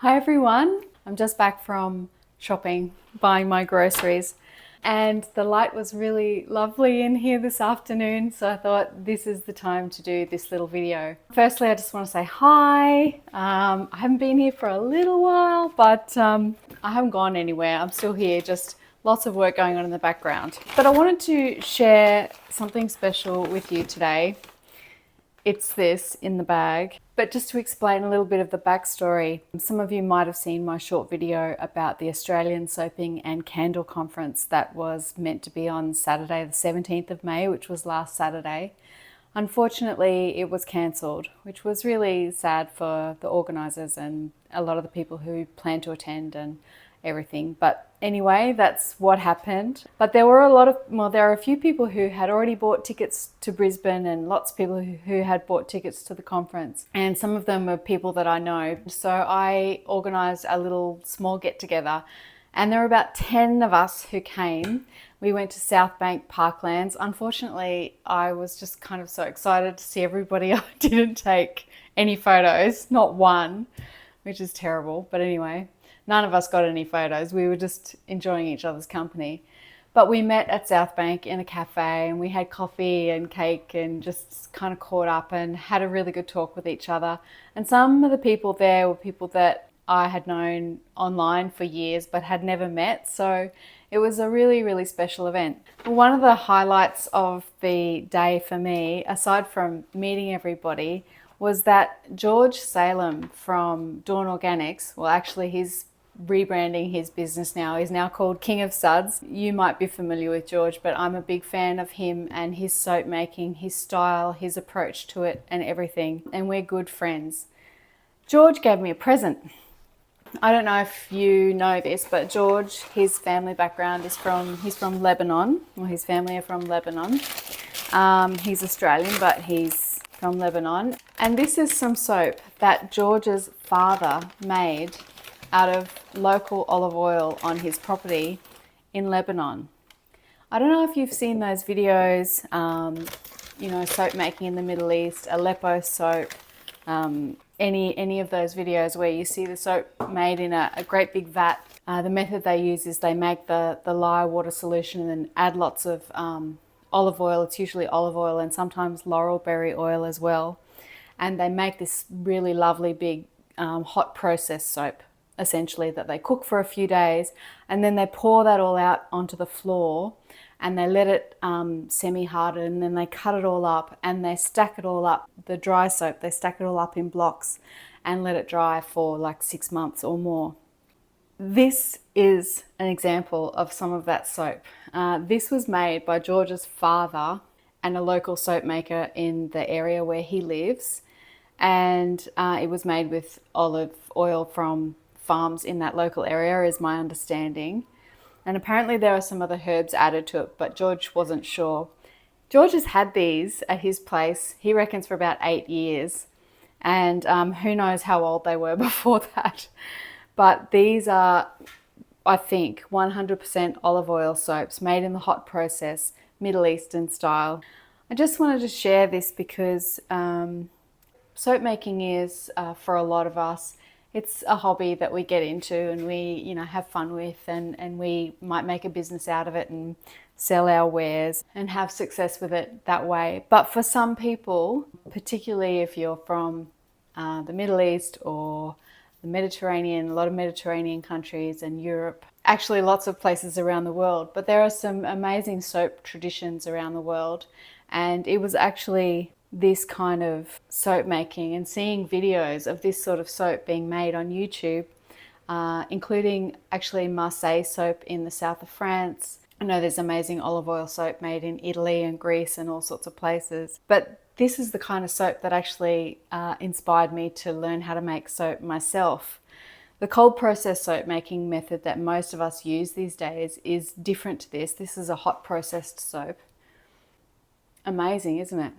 Hi everyone, I'm just back from shopping, buying my groceries, and the light was really lovely in here this afternoon, so I thought this is the time to do this little video. Firstly, I just want to say hi. I haven't been here for a little while, but I haven't gone anywhere. I'm still here, just lots of work going on in the background. But I wanted to share something special with you today. It's this in the bag. But just to explain a little bit of the backstory, some of you might have seen my short video about the Australian Soaping and Candle Conference that was meant to be on Saturday the 17th of May, which was last Saturday. Unfortunately, it was cancelled, which was really sad for the organisers and a lot of the people who planned to attend and everything. But anyway, that's what happened. But there were there are a few people who had already bought tickets to Brisbane and lots of people who had bought tickets to the conference. And some of them were people that I know. So I organised a little small get together and there were about 10 of us who came. We went to South Bank Parklands. Unfortunately, I was just kind of so excited to see everybody. I didn't take any photos, not one, which is terrible. But anyway, none of us got any photos. We were just enjoying each other's company. But we met at South Bank in a cafe and we had coffee and cake and just kind of caught up and had a really good talk with each other. And some of the people there were people that I had known online for years but had never met. So it was a really, really special event. One of the highlights of the day for me, aside from meeting everybody, was that George Salem from Dawn Organics, well actually he's rebranding his business now. He's now called King of Suds. You might be familiar with George, but I'm a big fan of him and his soap making, his style, his approach to it and everything. And we're good friends. George gave me a present. I don't know if you know this, but George, his family background is he's from Lebanon, or his family are from Lebanon. He's Australian, but he's from Lebanon. And this is some soap that George's father made out of local olive oil on his property in Lebanon. I don't know if you've seen those videos, soap making in the Middle East, Aleppo soap, any of those videos where you see the soap made in a great big vat. The method they use is they make the lye water solution and then add lots of olive oil. It's usually olive oil and sometimes laurel berry oil as well. And they make this really lovely big hot process soap, essentially, that they cook for a few days and then they pour that all out onto the floor and they let it semi-harden and then they cut it all up and they stack it all up, the dry soap, they stack it all up in blocks and let it dry for like 6 months or more. This is an example of some of that soap. This was made by George's father and a local soap maker in the area where he lives, and it was made with olive oil from farms in that local area is my understanding. And apparently there are some other herbs added to it, but George wasn't sure. George has had these at his place, he reckons, for about 8 years. And who knows how old they were before that. But these are, I think, 100% olive oil soaps made in the hot process, Middle Eastern style. I just wanted to share this because soap making is, for a lot of us, it's a hobby that we get into and we, have fun with, and we might make a business out of it and sell our wares and have success with it that way. But for some people, particularly if you're from the Middle East or the Mediterranean, a lot of Mediterranean countries and Europe, actually lots of places around the world, but there are some amazing soap traditions around the world. And it was actually this kind of soap making and seeing videos of this sort of soap being made on YouTube, including actually Marseille soap in the south of France. I know there's amazing olive oil soap made in Italy and Greece and all sorts of places. But this is the kind of soap that actually inspired me to learn how to make soap myself. The cold process soap making method that most of us use these days is different to this. This is a hot processed soap. Amazing, isn't it?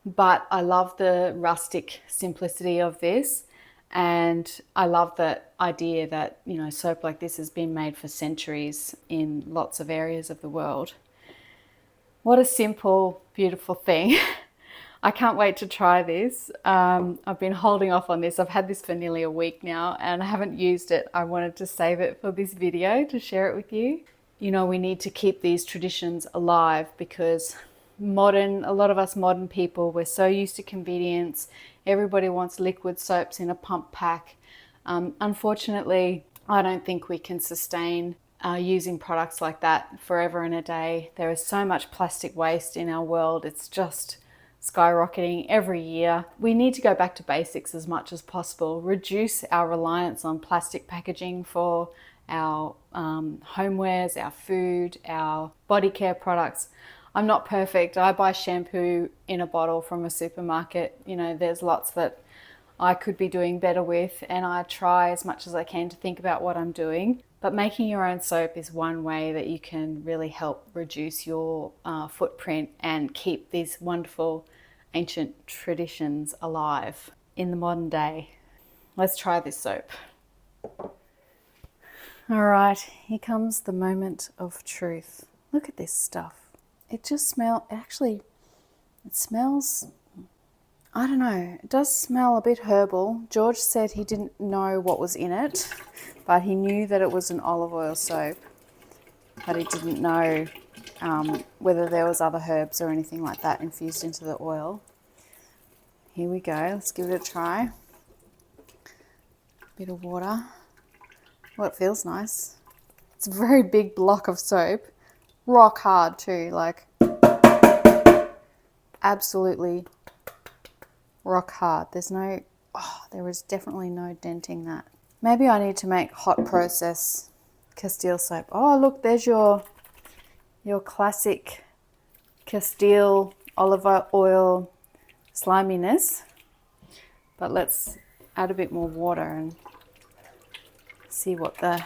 But I love the rustic simplicity of this, and I love the idea that, soap like this has been made for centuries in lots of areas of the world. What a simple, beautiful thing. I can't wait to try this. I've been holding off on this. I've had this for nearly a week now and I haven't used it. I wanted to save it for this video to share it with you. You know, we need to keep these traditions alive because a lot of us modern people, we're so used to convenience. Everybody wants liquid soaps in a pump pack. Unfortunately, I don't think we can sustain using products like that forever and a day. There is so much plastic waste in our world. It's just skyrocketing every year. We need to go back to basics as much as possible, reduce our reliance on plastic packaging for our homewares, our food, our body care products. I'm not perfect. I buy shampoo in a bottle from a supermarket. You know, there's lots that I could be doing better with, and I try as much as I can to think about what I'm doing. But making your own soap is one way that you can really help reduce your footprint and keep these wonderful ancient traditions alive in the modern day. Let's try this soap. All right, here comes the moment of truth. Look at this stuff. It just smells, actually, it smells, I don't know, it does smell a bit herbal. George said he didn't know what was in it, but he knew that it was an olive oil soap, but he didn't know whether there was other herbs or anything like that infused into the oil. Here we go, let's give it a try. Bit of water. Well, it feels nice. It's a very big block of soap. Rock hard too, like absolutely rock hard. There is definitely no denting that. Maybe I need to make hot process Castile soap. Oh, look, there's your classic Castile olive oil sliminess. But let's add a bit more water and see what the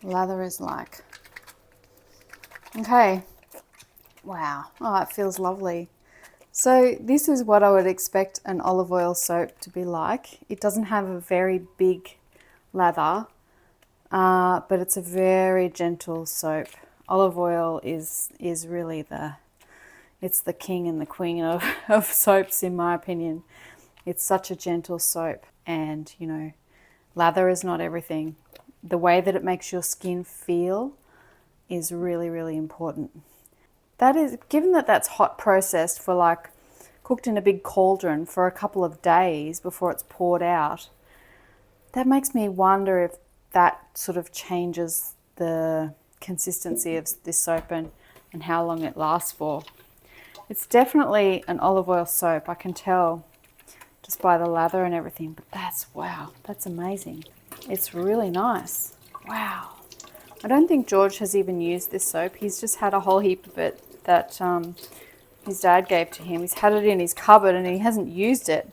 lather is like. Okay. Wow. Oh, it feels lovely. So this is what I would expect an olive oil soap to be like. It doesn't have a very big lather, but it's a very gentle soap. Olive oil is really it's the king and the queen of soaps, in my opinion. It's such a gentle soap, and you know, lather is not everything. The way that it makes your skin feel is really, really important. That is, given that that's hot processed for like cooked in a big cauldron for a couple of days before it's poured out, that makes me wonder if that sort of changes the consistency of this soap and how long it lasts for. It's definitely an olive oil soap, I can tell just by the lather and everything, but wow, that's amazing. It's really nice. Wow. I don't think George has even used this soap. He's just had a whole heap of it that his dad gave to him. He's had it in his cupboard and he hasn't used it.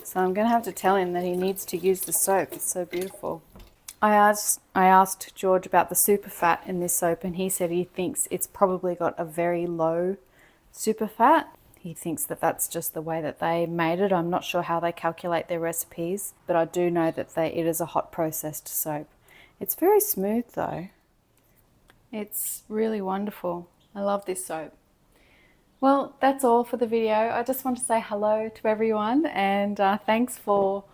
So I'm going to have to tell him that he needs to use the soap. It's so beautiful. I asked George about the super fat in this soap, and he said he thinks it's probably got a very low super fat. He thinks that that's just the way that they made it. I'm not sure how they calculate their recipes, but I do know that it is a hot processed soap. It's very smooth though. It's really wonderful. I love this soap. Well, that's all for the video. I just want to say hello to everyone, and thanks for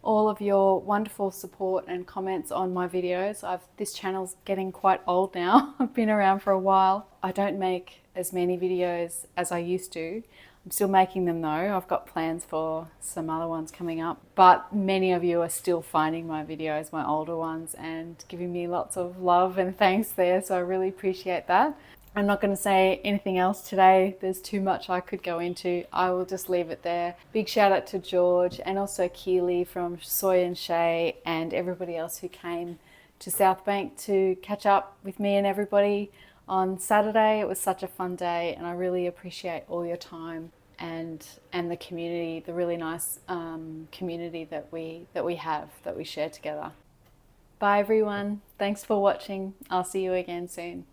all of your wonderful support and comments on my videos. This channel's getting quite old now. I've been around for a while. I don't make as many videos as I used to. I'm still making them though. I've got plans for some other ones coming up, but many of you are still finding my videos, my older ones, and giving me lots of love and thanks there, so I really appreciate that. I'm not going to say anything else today. There's too much I could go into. I will just leave it there. Big shout out to George and also Keely from Soy and Shay and everybody else who came to South Bank to catch up with me and everybody on Saturday. It was such a fun day, and I really appreciate all your time and the community, the really nice community that we share together. Bye everyone. Thanks for watching. I'll see you again soon.